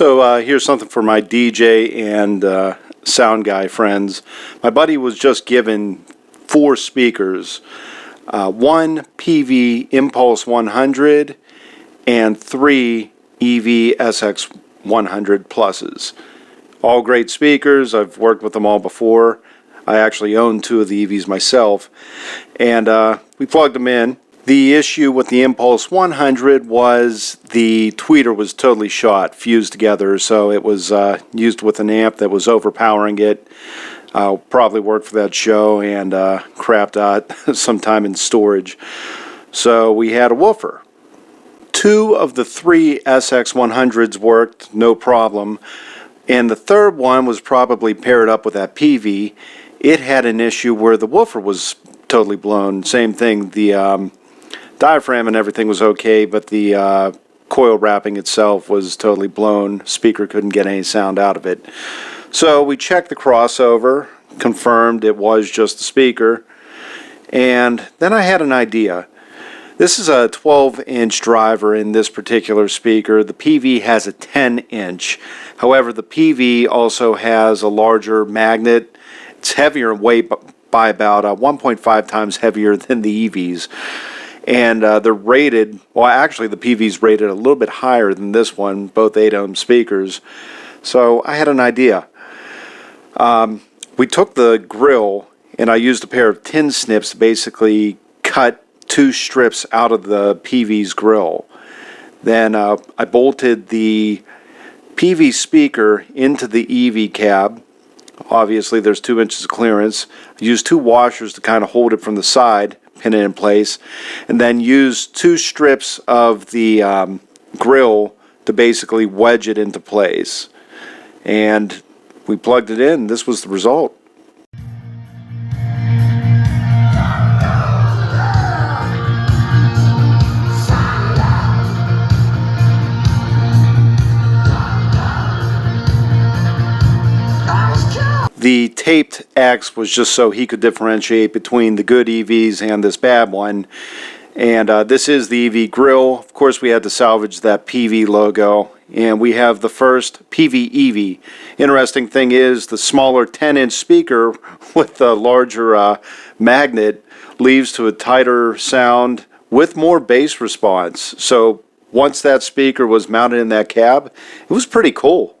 So here's something for my DJ and sound guy friends. My buddy was just given 4 speakers, 1 Peavy Impulse 100 and 3 EV SX 100 pluses. All great speakers. I've worked with them all before. I actually own 2 of the EVs myself, and we plugged them in. The issue with the Impulse 100 was the tweeter was totally shot, fused together, so it was used with an amp that was overpowering it. Probably worked for that show and crapped out sometime in storage. So we had a woofer. 2 of the 3 SX 100s worked, no problem. And the third one was probably paired up with that Peavy. It had an issue where the woofer was totally blown. Same thing, the diaphragm and everything was okay, but the coil wrapping itself was totally blown. Speaker couldn't get any sound out of it. So we checked the crossover, confirmed it was just the speaker, and then I had an idea. This is a 12-inch driver in this particular speaker. The Peavy has a 10-inch. However, the Peavy also has a larger magnet. It's heavier in weight by about 1.5 times heavier than the EVs. And they're rated, well actually the Peavy's rated a little bit higher than this one, both 8-ohm speakers. So I had an idea. We took the grill and I used a pair of tin snips to basically cut 2 strips out of the Peavy's grill. Then I bolted the Peavy speaker into the EV cab. Obviously there's 2 inches of clearance. I used 2 washers to kind of hold it from the side, pin it in place, and then used 2 strips of the grill to basically wedge it into place. And we plugged it in. This was the result. The taped X was just so he could differentiate between the good EVs and this bad one. And this is the EV grill. Of course, we had to salvage that Peavy logo. And we have the first Peavy EV. Interesting thing is the smaller 10-inch speaker with the larger magnet leads to a tighter sound with more bass response. So once that speaker was mounted in that cab, it was pretty cool.